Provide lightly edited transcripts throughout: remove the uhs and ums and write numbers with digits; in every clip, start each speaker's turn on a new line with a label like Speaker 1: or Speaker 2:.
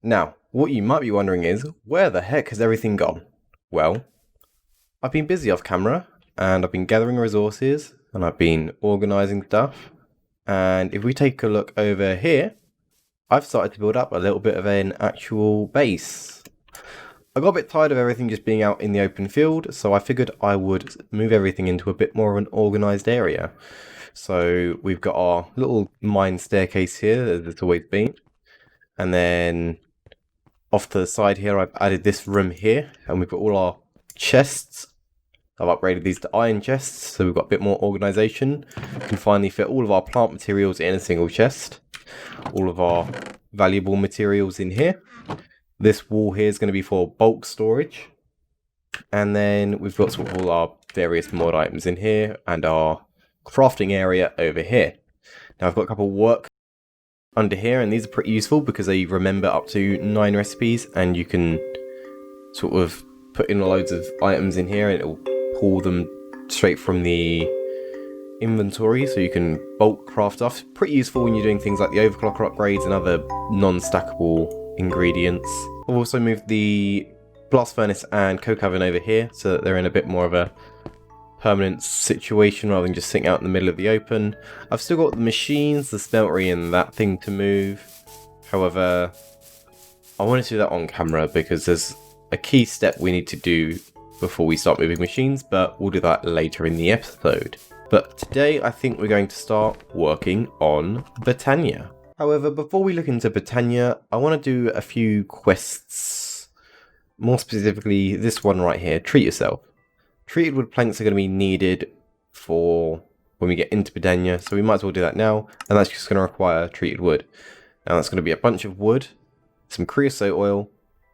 Speaker 1: Now, what you might be wondering is, where the heck has everything gone? Well, I've been busy off camera, and I've been gathering resources, and I've been organising stuff, and if we take a look over here, I've started to build up a little bit of an actual base. I got a bit tired of everything just being out in the open field, so I figured I would move everything into a bit more of an organised area. So we've got our little mine staircase here, as it's always been. And then off to the side here, I've added this room here, and we've got all our chests. I've upgraded these to iron chests, so we've got a bit more organisation. We can finally fit all of our plant materials in a single chest. All of our valuable materials in here. This wall here is going to be for bulk storage. And then we've got sort of all our various mod items in here and our crafting area over here. Now I've got a couple of work under here, and these are pretty useful because they remember up to 9 recipes, and you can sort of put in loads of items in here and it'll pull them straight from the inventory, so you can bulk craft stuff. Pretty useful when you're doing things like the overclocker upgrades and other non-stackable ingredients. I've also moved the blast furnace and coke oven over here so that they're in a bit more of a permanent situation rather than just sitting out in the middle of the open. I've still got the machines, the smeltery and that thing to move. However, I wanted to do that on camera because there's a key step we need to do before we start moving machines, but we'll do that later in the episode. But today I think we're going to start working on Botania. However, before we look into Botania, I want to do a few quests. More specifically, this one right here, Treat Yourself. Treated wood planks are going to be needed for when we get into Botania, so we might as well do that now, and that's just going to require treated wood. Now that's going to be a bunch of wood, some creosote oil,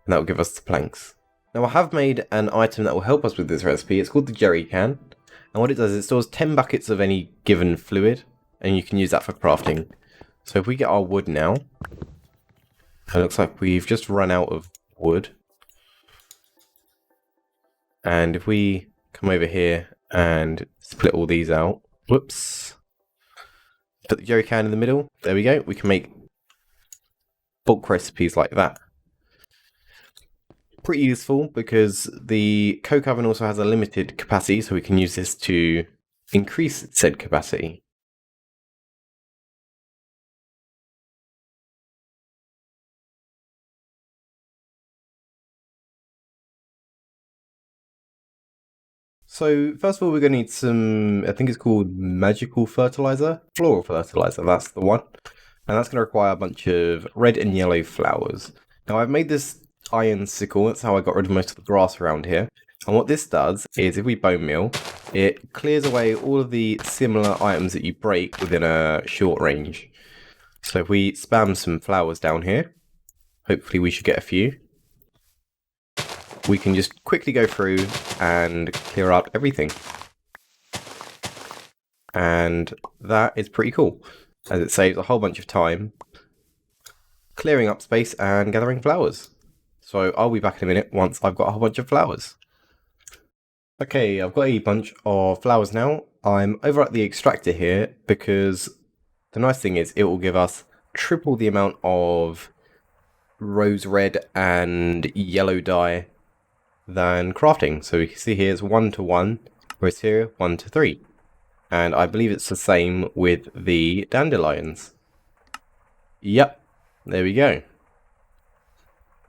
Speaker 1: and that will give us the planks. Now I have made an item that will help us with this recipe. It's called the jerry can, and what it does is it stores 10 buckets of any given fluid, and you can use that for crafting. So if we get our wood now, it looks like we've just run out of wood. And if we come over here and split all these out, whoops, put the jerry can in the middle, there we go, we can make bulk recipes like that. Pretty useful because the coke oven also has a limited capacity, so we can use this to increase said capacity. So first of all, we're going to need some, I think it's called magical fertilizer, floral fertilizer, that's the one. And that's going to require a bunch of red and yellow flowers. Now I've made this iron sickle, that's how I got rid of most of the grass around here. And what this does is if we bone meal, it clears away all of the similar items that you break within a short range. So if we spam some flowers down here, hopefully we should get a few. We can just quickly go through and clear up everything. And that is pretty cool, as it saves a whole bunch of time clearing up space and gathering flowers. So I'll be back in a minute once I've got a whole bunch of flowers. Okay, I've got a bunch of flowers now. I'm over at the extractor here because the nice thing is it will give us triple the amount of rose red and yellow dye than crafting. So we can see here it's 1 to 1, whereas here 1 to 3. And I believe it's the same with the dandelions. Yep, there we go.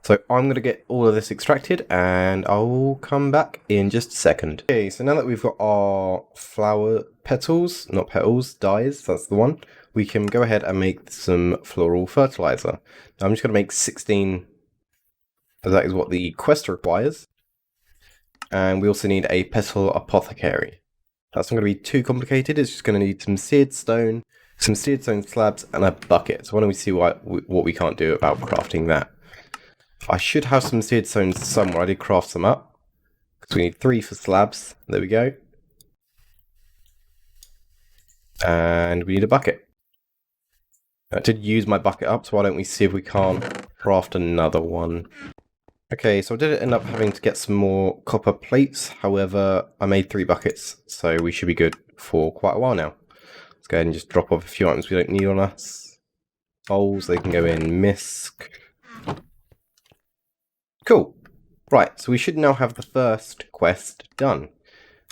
Speaker 1: So I'm going to get all of this extracted and I'll come back in just a second. Okay, so now that we've got our flower petals, not petals, dyes, that's the one, we can go ahead and make some floral fertilizer. Now I'm just going to make 16, as that is what the quest requires. And we also need a Pestle Apothecary. That's not going to be too complicated, it's just going to need some seared stone slabs, and a bucket. So why don't we see what we can't do about crafting that. I should have some seared stones somewhere, I did craft some up. Because we need 3 for slabs, there we go. And we need a bucket. I did use my bucket up, so why don't we see if we can't craft another one. Okay, so I did end up having to get some more copper plates, however, I made 3 buckets, so we should be good for quite a while now. Let's go ahead and just drop off a few items we don't need on us. Bowls, they can go in, misc. Cool. Right, so we should now have the first quest done,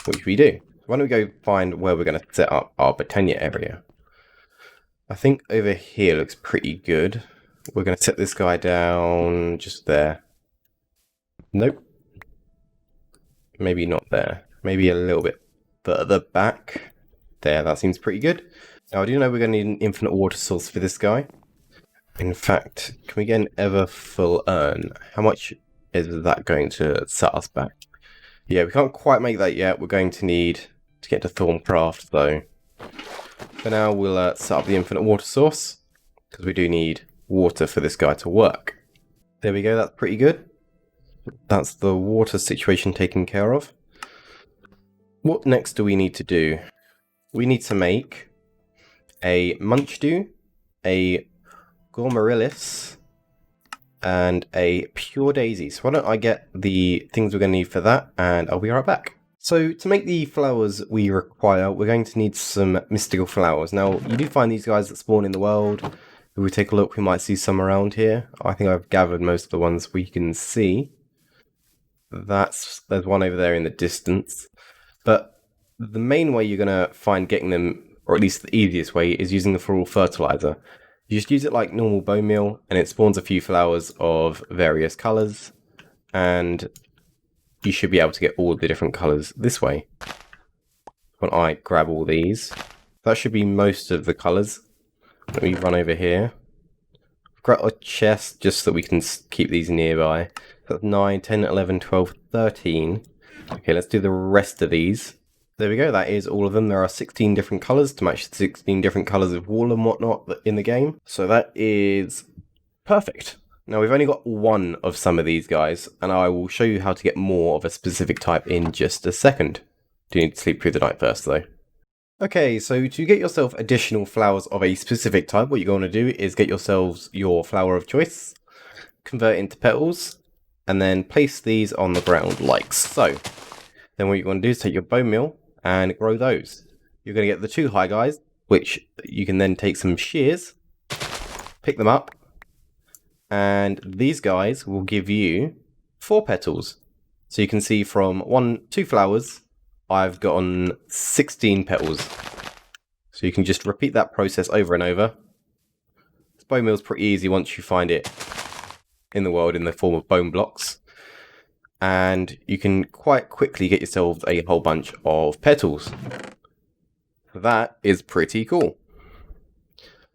Speaker 1: which we do. Why don't we go find where we're going to set up our Botania area? I think over here looks pretty good. We're going to set this guy down just there. Nope. Maybe not there. Maybe a little bit further back. There, that seems pretty good. Now, I do know we're going to need an infinite water source for this guy. In fact, can we get an ever full urn? How much is that going to set us back? Yeah, we can't quite make that yet. We're going to need to get to Thorncraft, though. For now, we'll set up the infinite water source, because we do need water for this guy to work. There we go, that's pretty good. That's the water situation taken care of. What next do we need to do? We need to make a Munchdew, a Gormarilis, and a Pure Daisy. So why don't I get the things we're going to need for that, and I'll be right back. So to make the flowers we require, we're going to need some mystical flowers. Now, you do find these guys that spawn in the world. If we take a look, we might see some around here. I think I've gathered most of the ones we can see. There's one over there in the distance. But the main way you're going to find getting them, or at least the easiest way, is using the floral fertilizer. You just use it like normal bone meal, and it spawns a few flowers of various colours, and you should be able to get all the different colours this way. When I grab all these, that should be most of the colours. Let me run over here. Grab a chest just so that we can keep these nearby. That's 9, 10, 11, 12, 13. Okay, let's do the rest of these. There we go, that is all of them. There are 16 different colours to match the 16 different colours of wool and whatnot in the game. So that is perfect. Now we've only got one of some of these guys, and I will show you how to get more of a specific type in just a second. Do need to sleep through the night first though. Okay, so to get yourself additional flowers of a specific type, what you're going to do is get yourselves your flower of choice, convert it into petals, and then place these on the ground like so. Then what you're going to do is take your bone meal and grow those. You're going to get the 2 high guys, which you can then take some shears, pick them up, and these guys will give you 4 petals. So you can see from 2 flowers, I've gotten 16 petals. So you can just repeat that process over and over. This bone meal is pretty easy once you find it in the world in the form of bone blocks. And you can quite quickly get yourselves a whole bunch of petals. That is pretty cool.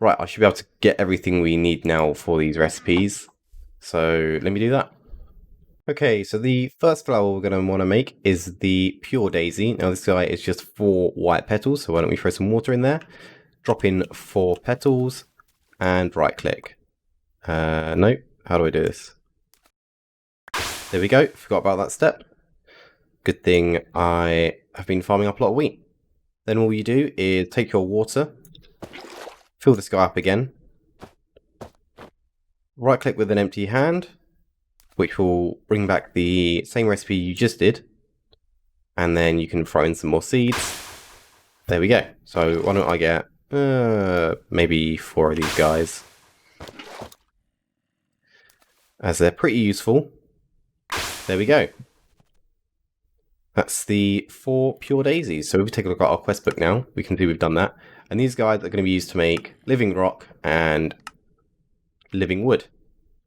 Speaker 1: Right, I should be able to get everything we need now for these recipes. So let me do that. Okay, so the first flower we're going to want to make is the Pure Daisy. Now this guy is just 4 white petals, so why don't we throw some water in there. Drop in 4 petals and right click. Nope, how do I do this? There we go, forgot about that step. Good thing I have been farming up a lot of wheat. Then all you do is take your water, fill this guy up again, right click with an empty hand, which will bring back the same recipe you just did, and then you can throw in some more seeds. There we go. So why don't I get maybe 4 of these guys, as they're pretty useful. There we go. That's the 4 Pure Daisies. So if we take a look at our quest book now, we can see we've done that. And these guys are going to be used to make living rock and living wood.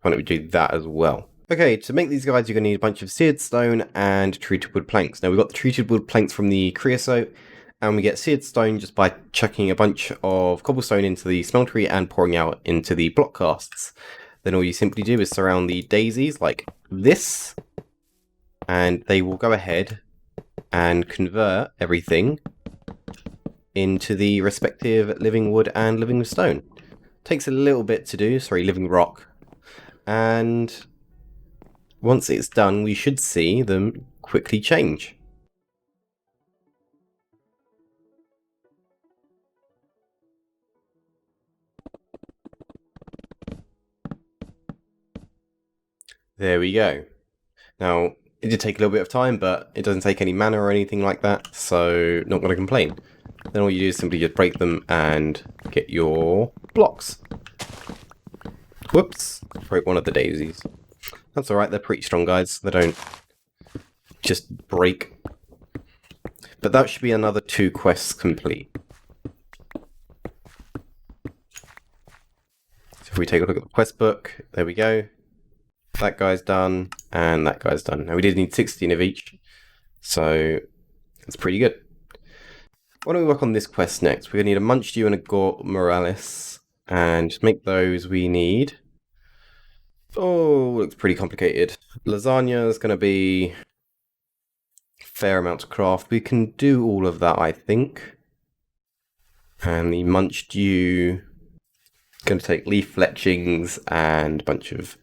Speaker 1: Why don't we do that as well? Okay, to make these guys, you're going to need a bunch of seared stone and treated wood planks. Now, we've got the treated wood planks from the creosote, and we get seared stone just by chucking a bunch of cobblestone into the smeltery and pouring out into the block casts. Then all you simply do is surround the daisies like this, and they will go ahead and convert everything into the respective living wood and living stone. Takes a little bit to do, living rock. And once it's done, we should see them quickly change. There we go. Now, it did take a little bit of time, but it doesn't take any mana or anything like that, so not going to complain. Then all you do is simply just break them and get your blocks. Whoops, broke one of the daisies. That's alright, they're pretty strong, guys. They don't just break. But that should be another 2 quests complete. So if we take a look at the quest book, there we go. That guy's done, and that guy's done. Now we did need 16 of each, so it's pretty good. Why don't we work on this quest next? We're going to need a Munch Dew and a Gore Moralis, and to make those we need... Oh, looks pretty complicated. Lasagna is going to be a fair amount to craft. We can do all of that, I think. And the Munch Dew is going to take leaf fletchings and a bunch of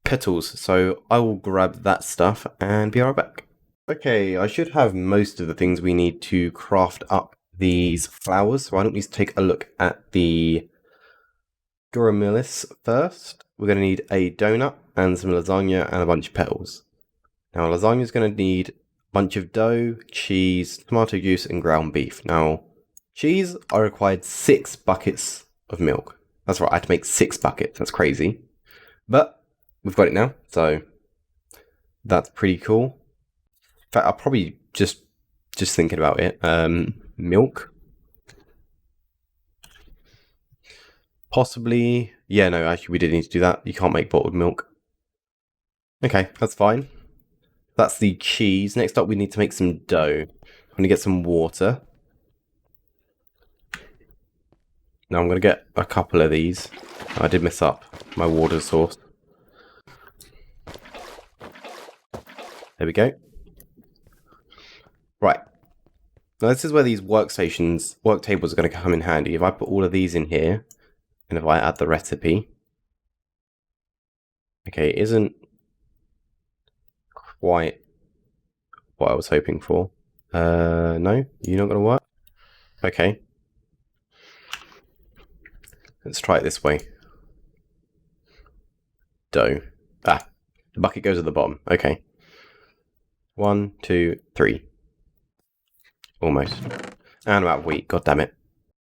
Speaker 1: petals. So I will grab that stuff and be right back. Okay, I should have most of the things we need to craft up these flowers. So why don't we take a look at the Goramilis first. We're going to need a donut and some lasagna and a bunch of petals. Now lasagna is going to need a bunch of dough, cheese, tomato juice and ground beef. Now cheese, I required 6 buckets of milk. That's right, I had to make 6 buckets. That's crazy. But we've got it now, so that's pretty cool. In fact, I'll probably just thinking about it. Milk. Possibly. Yeah, no, actually we did need to do that. You can't make bottled milk. Okay, that's fine. That's the cheese. Next up we need to make some dough. I'm going to get some water. Now I'm going to get a couple of these. I did mess up my water source. There we go. Right. Now this is where these work tables are going to come in handy. If I put all of these in here, and if I add the recipe, okay, it isn't quite what I was hoping for. No, you're not going to work? Okay. Let's try it this way. Dough. Ah, the bucket goes at the bottom. Okay. 1, 2, 3. Almost. And I'm out of wheat. God damn it.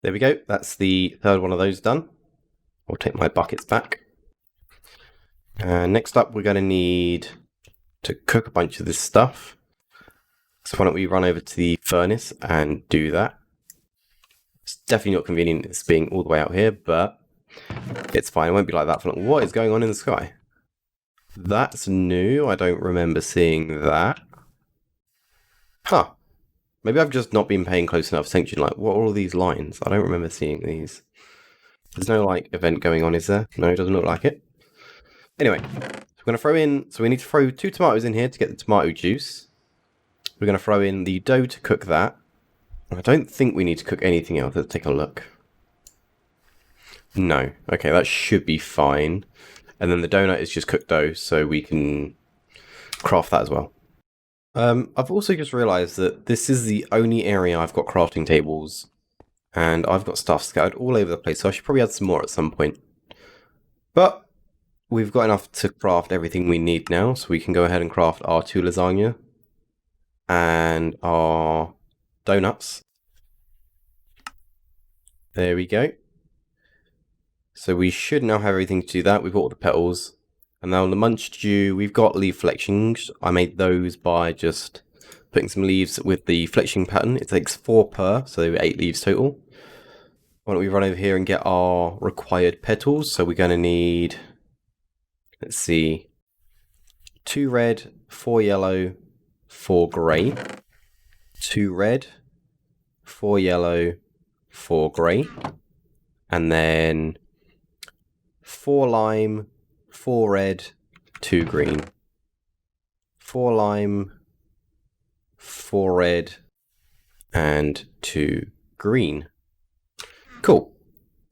Speaker 1: There we go. That's the third one of those done. I'll take my buckets back. And next up, we're going to need to cook a bunch of this stuff. So why don't we run over to the furnace and do that. It's definitely not convenient it's being all the way out here, but it's fine. It won't be like that for long. What is going on in the sky? That's new. I don't remember seeing that. Huh. Maybe I've just not been paying close enough attention. Like, what are all these lines? I don't remember seeing these. There's no, like, event going on, is there? No, it doesn't look like it. Anyway, so we're going to throw in... So we need to throw 2 tomatoes in here to get the tomato juice. We're going to throw in the dough to cook that. I don't think we need to cook anything else. Let's take a look. No. Okay, that should be fine. And then the donut is just cooked dough, so we can craft that as well. I've also just realised that this is the only area I've got crafting tables. And I've got stuff scattered all over the place, so I should probably add some more at some point. But we've got enough to craft everything we need now, so we can go ahead and craft our 2 lasagna and our donuts. There we go. So we should now have everything to do that. We've got all the petals. And now the Munch Dew, we've got leaf fletchings. I made those by just putting some leaves with the fletching pattern. It takes 4 per, so 8 leaves total. Why don't we run over here and get our required petals? So we're going to need, let's see, 2 red, 4 yellow, 4 grey. 2 red, 4 yellow, 4 grey. And then 4 lime, 4 red, 2 green. 4 lime, 4 red, and 2 green. Cool.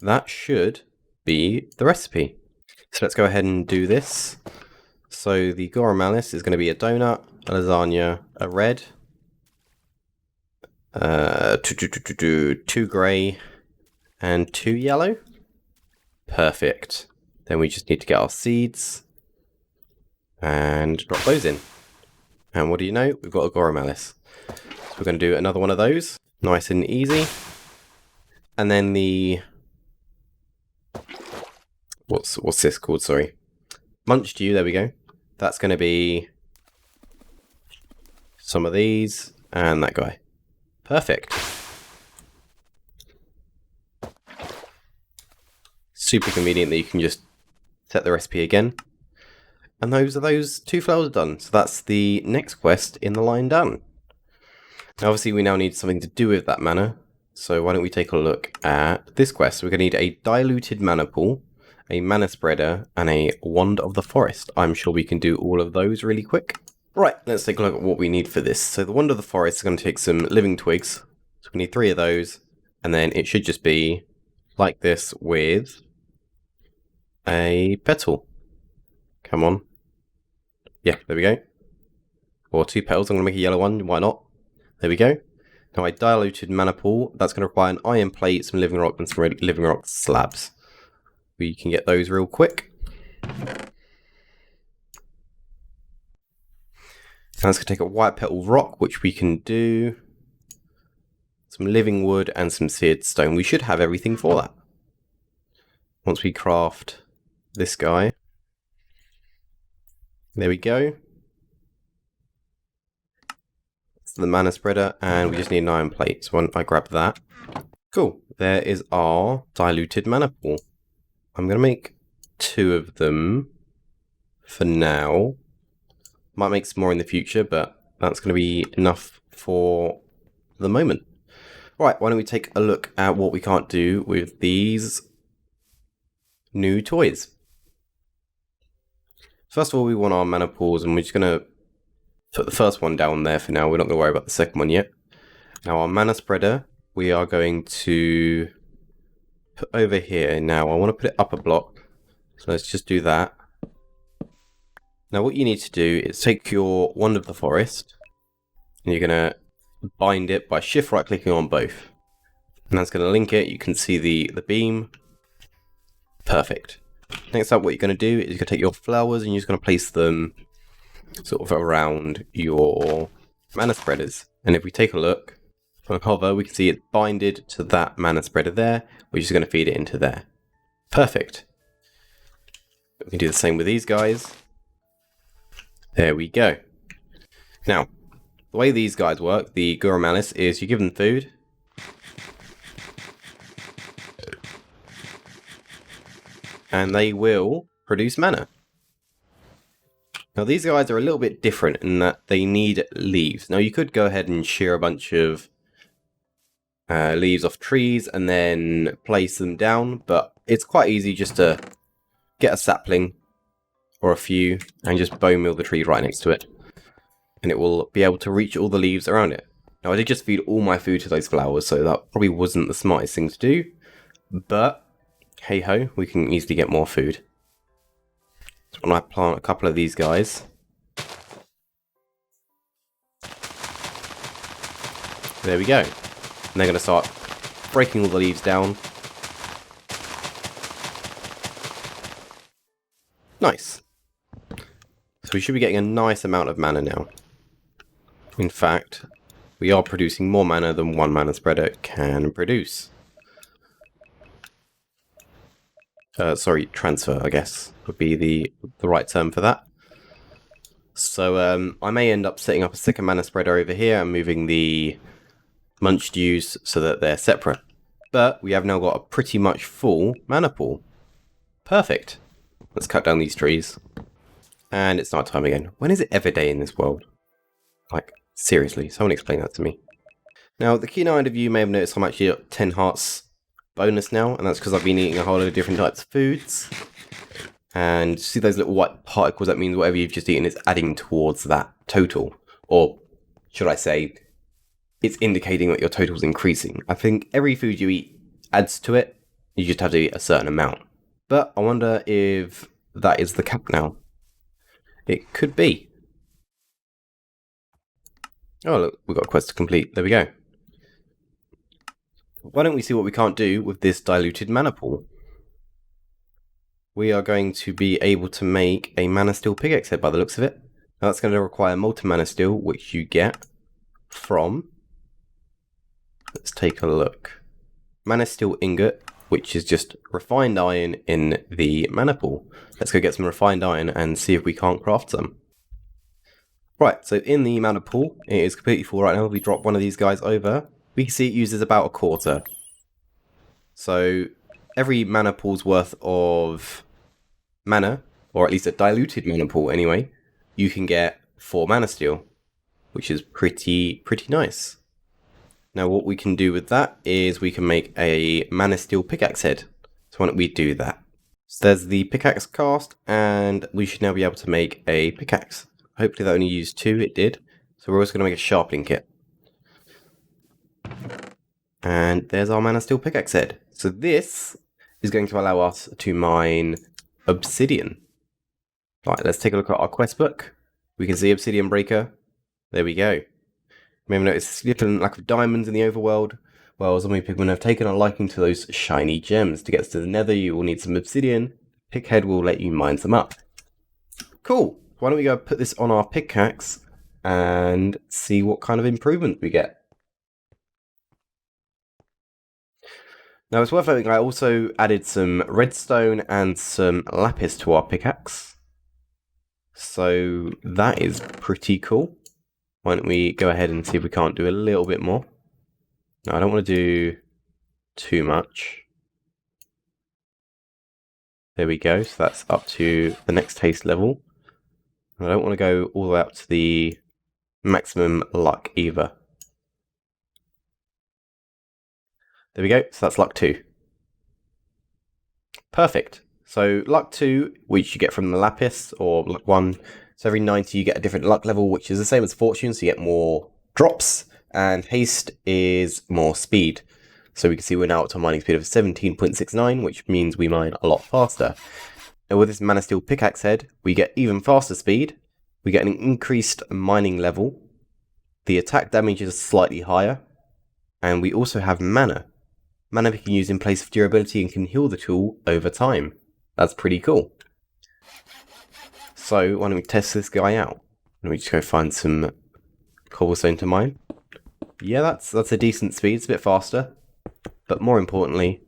Speaker 1: That should be the recipe. So let's go ahead and do this. So the Gora Malice is going to be a donut, a lasagna, a red, 2 grey, and 2 yellow. Perfect. Then we just need to get our seeds and drop those in. And what do you know? We've got a Gora Malice. So we're going to do another one of those. Nice and easy. And then the... What's this called? Sorry. Munch Dew, there we go. that's going to be some of these and that guy. Perfect. Super convenient that you can just set the recipe again. And those are those 2 flowers done. So that's the next quest in the line done. Now obviously we now need something to do with that mana. So why don't we take a look at this quest. We're going to need a diluted mana pool, a mana spreader, and a wand of the forest. I'm sure we can do all of those really quick. Right, let's take a look at what we need for this. So the wand of the forest is going to take some living twigs. So we need 3 of those. And then it should just be like this with a petal. Come on. Yeah, there we go. Or 2 petals. I'm going to make a yellow one. Why not? There we go. Now I diluted mana pool. That's going to require an iron plate, some living rock, and some living rock slabs. We can get those real quick. Now it's going to take a white petal rock, which we can do. Some living wood and some seared stone. We should have everything for that. Once we craft this guy. There we go. That's the mana spreader, and we just need an iron plate. So I grab that. Cool. There is our diluted mana pool. I'm going to make 2 of them for now. Might make some more in the future, but that's going to be enough for the moment. Right, why don't we take a look at what we can't do with these new toys. First of all, we want our mana pools, and we're just going to put the first one down there for now. We're not going to worry about the second one yet. Now, our mana spreader, we are going to put over here. Now, I want to put it up a block. So let's just do that. Now, what you need to do is take your wand of the forest, and you're going to bind it by shift right clicking on both. And that's going to link it. You can see the beam. Perfect. Next up, what you're going to do is you're going to take your flowers and you're just going to place them sort of around your mana spreaders. And if we take a look, on hover, we can see it's binded to that mana spreader there, which is going to feed it into there. Perfect. We can do the same with these guys. There we go. Now, the way these guys work, the Guramalis, is you give them food. And they will produce mana. Now these guys are a little bit different in that they need leaves. Now you could go ahead and shear a bunch of leaves off trees and then place them down, but it's quite easy just to get a sapling or a few and just bone meal the tree right next to it. And it will be able to reach all the leaves around it. Now I did just feed all my food to those flowers, so that probably wasn't the smartest thing to do, but hey ho, we can easily get more food. So when I plant a couple of these guys, there we go. And they're going to start breaking all the leaves down. Nice. So we should be getting a nice amount of mana now. In fact, we are producing more mana than one mana spreader can produce. Sorry, transfer, I guess, would be the right term for that. So I may end up setting up a second mana spreader over here and moving the munch dews so that they're separate. But we have now got a pretty much full mana pool. Perfect. Let's cut down these trees. And it's night time again. When is it ever day in this world? Like, seriously, someone explain that to me. Now, the keen-eyed of you may have noticed I'm actually at 10 hearts bonus now, and that's because I've been eating a whole load of different types of foods. And see those little white particles? That means whatever you've just eaten is adding towards that total. Or should I say, it's indicating that your total is increasing. I think every food you eat adds to it. You just have to eat a certain amount. But I wonder if that is the cap now. It could be. Oh look, we've got a quest to complete. There we go. Why don't we see what we can't do with this diluted mana pool? We are going to be able to make a mana steel pickaxe head by the looks of it. Now that's going to require molten mana steel, which you get from... Let's take a look. Mana steel ingot which is just refined iron in the mana pool. Let's go get some refined iron and see if we can't craft some. Right, so in the mana pool, it is completely full right now. We drop one of these guys over. We can see it uses about a quarter. So every mana pool's worth of mana, or at least a diluted mana pool anyway, you can get 4 mana steel, which is pretty nice. Now what we can do with that is we can make a mana steel pickaxe head. So why don't we do that? So there's the pickaxe cast, and we should now be able to make a pickaxe. Hopefully that only used 2, it did. So we're also going to make a sharpening kit. And there's our mana steel pickaxe head. So this is going to allow us to mine obsidian. Right, let's take a look at our quest book. We can see Obsidian Breaker. There we go. You may have noticed a significant lack of diamonds in the overworld. Well, zombie pigmen have taken a liking to those shiny gems. To get to the nether, you will need some obsidian. Pickhead will let you mine some up. Cool. Why don't we go put this on our pickaxe and see what kind of improvement we get. Now it's worth noting I also added some redstone and some lapis to our pickaxe. So that is pretty cool. Why don't we go ahead and see if we can't do a little bit more. No, I don't want to do too much. There we go, so that's up to the next haste level. I don't want to go all the way up to the maximum luck either. There we go, so that's luck 2. Perfect. So luck 2, which you get from the lapis, or luck 1. So every 90 you get a different luck level, which is the same as fortune, so you get more drops. And haste is more speed. So we can see we're now up to a mining speed of 17.69, which means we mine a lot faster. And with this mana steel pickaxe head, we get even faster speed. We get an increased mining level. The attack damage is slightly higher. And we also have mana. Mana we can use in place of durability and can heal the tool over time. That's pretty cool. So why don't we test this guy out? Let me just go find some cobblestone to mine. Yeah, that's a decent speed. It's a bit faster. But more importantly,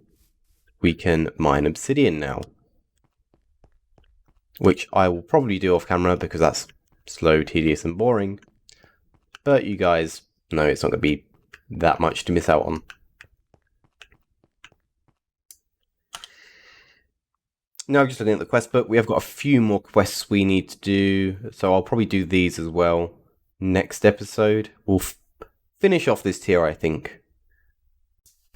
Speaker 1: we can mine obsidian now. Which I will probably do off camera because that's slow, tedious and boring. But you guys know it's not going to be that much to miss out on. Now just looking at the quest book, we have got a few more quests we need to do. So I'll probably do these as well next episode. We'll finish off this tier, I think.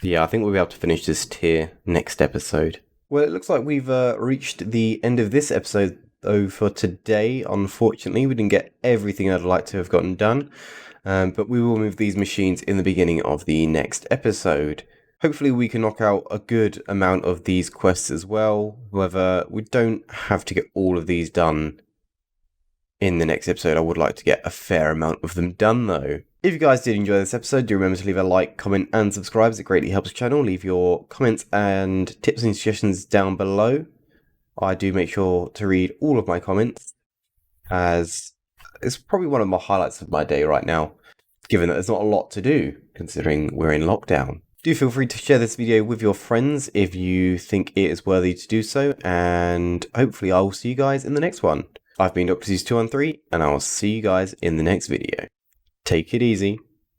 Speaker 1: Yeah, I think we'll be able to finish this tier next episode. Well, it looks like we've reached the end of this episode, though, for today. Unfortunately, we didn't get everything I'd like to have gotten done. But we will move these machines in the beginning of the next episode. Hopefully we can knock out a good amount of these quests as well. However, we don't have to get all of these done in the next episode. I would like to get a fair amount of them done, though. If you guys did enjoy this episode, do remember to leave a like, comment and subscribe, as it greatly helps the channel. Leave your comments and tips and suggestions down below. I do make sure to read all of my comments, as it's probably one of my highlights of my day right now, given that there's not a lot to do, considering we're in lockdown. Do feel free to share this video with your friends if you think it is worthy to do so, and hopefully I will see you guys in the next one. I've been Dr. 213, and I will see you guys in the next video. Take it easy.